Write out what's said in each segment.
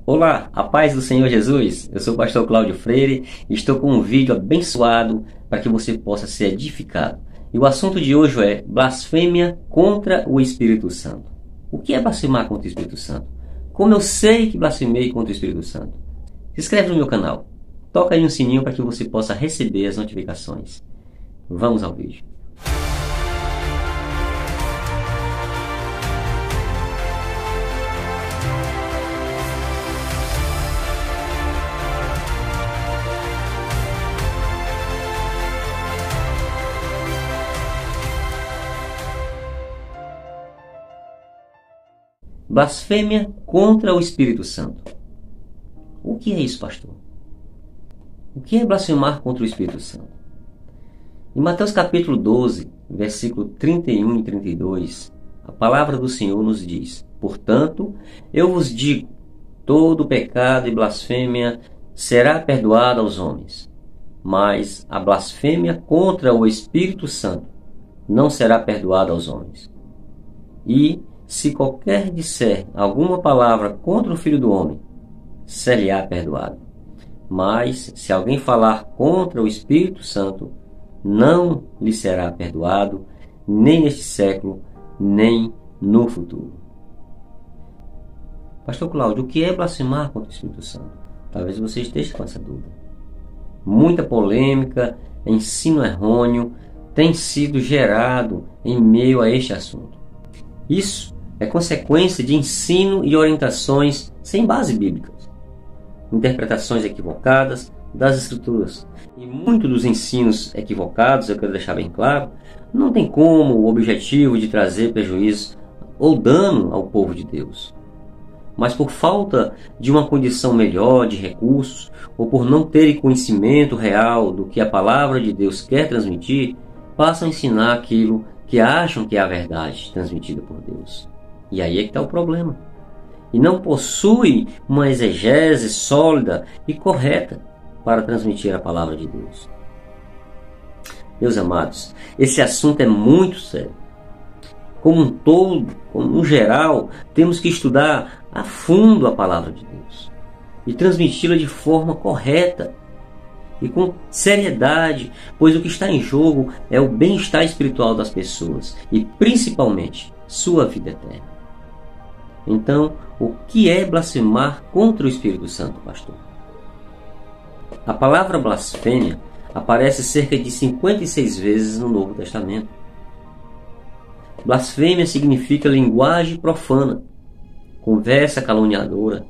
Olá, a paz do Senhor Jesus. Eu sou o pastor Cláudio Freire e estou com um vídeo abençoado para que você possa ser edificado. E o assunto de hoje é blasfêmia contra o Espírito Santo. O que é blasfemar contra o Espírito Santo? Como eu sei que blasfemei contra o Espírito Santo? Se inscreve no meu canal. Toca aí no sininho para que você possa receber as notificações. Vamos ao vídeo. Blasfêmia contra o Espírito Santo. O que é isso, pastor? O que é blasfemar contra o Espírito Santo? Em Mateus capítulo 12, versículo 31 e 32, a palavra do Senhor nos diz: Portanto, eu vos digo, todo pecado e blasfêmia será perdoado aos homens, mas a blasfêmia contra o Espírito Santo não será perdoada aos homens. E se qualquer disser alguma palavra contra o Filho do Homem, ser-lhe-á perdoado. Mas se alguém falar contra o Espírito Santo, não lhe será perdoado, nem neste século, nem no futuro. Pastor Cláudio, o que é blasfemar contra o Espírito Santo? Talvez você esteja com essa dúvida. Muita polêmica, ensino errôneo tem sido gerado em meio a este assunto. Isso é consequência de ensino e orientações sem base bíblicas, interpretações equivocadas das Escrituras. E muitos dos ensinos equivocados, eu quero deixar bem claro, não tem como o objetivo de trazer prejuízo ou dano ao povo de Deus. Mas por falta de uma condição melhor de recursos, ou por não terem conhecimento real do que a palavra de Deus quer transmitir, passam a ensinar aquilo que acham que é a verdade transmitida por Deus. E aí é que está o problema. E não possui uma exegese sólida e correta para transmitir a palavra de Deus. Meus amados, esse assunto é muito sério. Como um todo, como no geral, temos que estudar a fundo a palavra de Deus e transmiti-la de forma correta e com seriedade, pois o que está em jogo é o bem-estar espiritual das pessoas e principalmente sua vida eterna. Então, o que é blasfemar contra o Espírito Santo, pastor? A palavra blasfêmia aparece cerca de 56 vezes no Novo Testamento. Blasfêmia significa linguagem profana, conversa caluniadora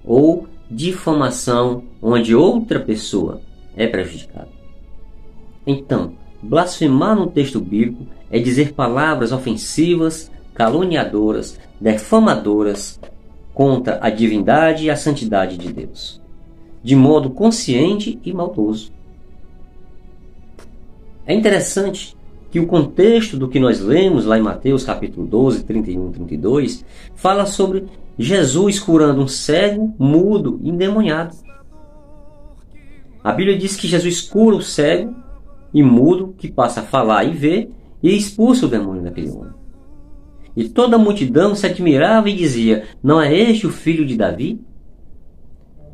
ou difamação onde outra pessoa é prejudicada. Então, blasfemar no texto bíblico é dizer palavras ofensivas, caluniadoras, defamadoras contra a divindade e a santidade de Deus, de modo consciente e maldoso. É interessante que o contexto do que nós lemos lá em Mateus capítulo 12, 31 e 32, fala sobre Jesus curando um cego, mudo e endemoniado. A Bíblia diz que Jesus cura o cego e mudo, que passa a falar e ver, e expulsa o demônio daquele homem. E toda a multidão se admirava e dizia: não é este o filho de Davi?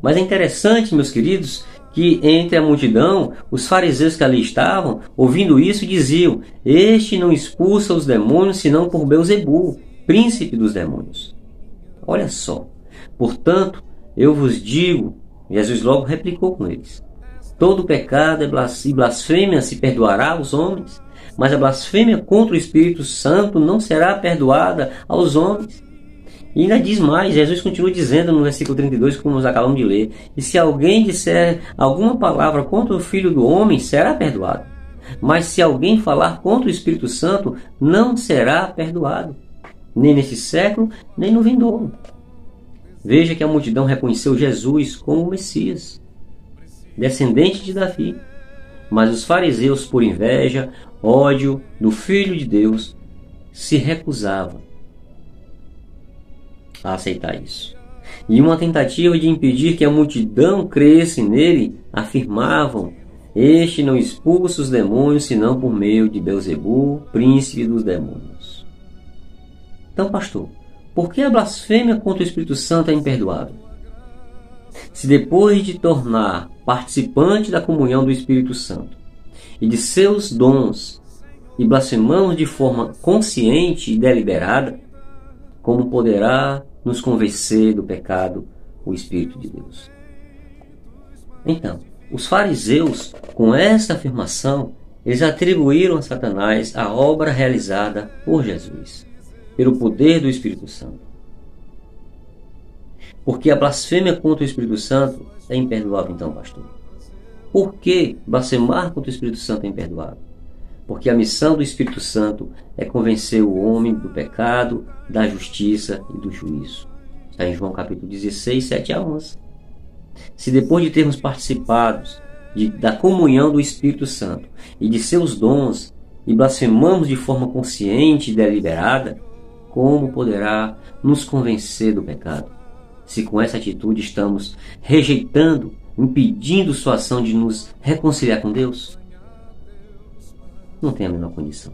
Mas é interessante, meus queridos, que entre a multidão, os fariseus que ali estavam, ouvindo isso, diziam: este não expulsa os demônios senão por Belzebu, príncipe dos demônios. Olha só, portanto, eu vos digo, Jesus logo replicou com eles: todo pecado e blasfêmia se perdoará aos homens, mas a blasfêmia contra o Espírito Santo não será perdoada aos homens. E ainda diz mais, Jesus continua dizendo no versículo 32, como nós acabamos de ler: e se alguém disser alguma palavra contra o Filho do Homem, será perdoado. Mas se alguém falar contra o Espírito Santo, não será perdoado, nem neste século, nem no vindouro. Veja que a multidão reconheceu Jesus como o Messias, descendente de Davi. Mas os fariseus, por inveja, ódio do Filho de Deus, se recusavam a aceitar isso. E uma tentativa de impedir que a multidão cresce nele, afirmavam: este não expulsa os demônios senão por meio de Belzebu, príncipe dos demônios. Então, pastor, por que a blasfêmia contra o Espírito Santo é imperdoável? Se depois de tornar participante da comunhão do Espírito Santo e de seus dons e blasfemamos de forma consciente e deliberada, como poderá nos convencer do pecado o Espírito de Deus? Então, os fariseus, com esta afirmação, eles atribuíram a Satanás a obra realizada por Jesus, pelo poder do Espírito Santo. Porque a blasfêmia contra o Espírito Santo é imperdoável, então, pastor. Por que blasfemar contra o Espírito Santo é imperdoável? Porque a missão do Espírito Santo é convencer o homem do pecado, da justiça e do juízo. Está em João capítulo 16, 7 a 11. Se depois de termos participado da comunhão do Espírito Santo e de seus dons e blasfemamos de forma consciente e deliberada, como poderá nos convencer do pecado? Se com essa atitude estamos rejeitando, impedindo sua ação de nos reconciliar com Deus? Não tem a menor condição.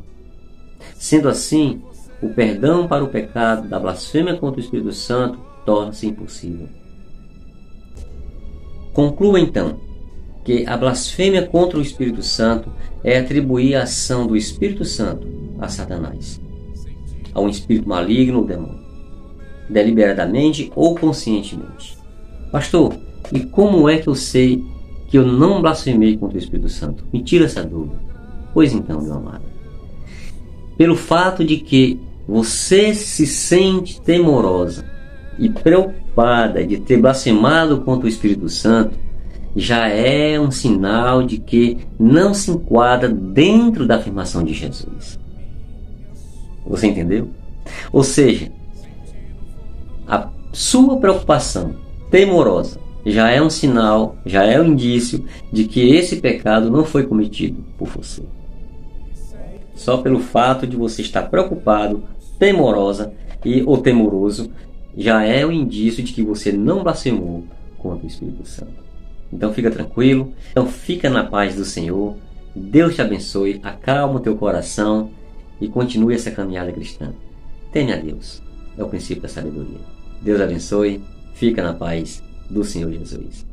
Sendo assim, o perdão para o pecado da blasfêmia contra o Espírito Santo torna-se impossível. Conclua então que a blasfêmia contra o Espírito Santo é atribuir a ação do Espírito Santo a Satanás, a um espírito maligno ou demônio, deliberadamente ou conscientemente. Pastor, e como é que eu sei que eu não blasfemei contra o Espírito Santo? Me tira essa dúvida. Pois então, meu amado, pelo fato de que você se sente temorosa e preocupada de ter blasfemado contra o Espírito Santo, já é um sinal de que não se enquadra dentro da afirmação de Jesus. Você entendeu? Ou seja, a sua preocupação temorosa já é um sinal, já é um indício de que esse pecado não foi cometido por você. Só pelo fato de você estar preocupado, temorosa ou temoroso, já é um indício de que você não blasfemou contra o Espírito Santo. Então fica tranquilo, então fica na paz do Senhor, Deus te abençoe, acalma o teu coração e continue essa caminhada cristã. Teme a Deus, é o princípio da sabedoria. Deus abençoe, fica na paz do Senhor Jesus.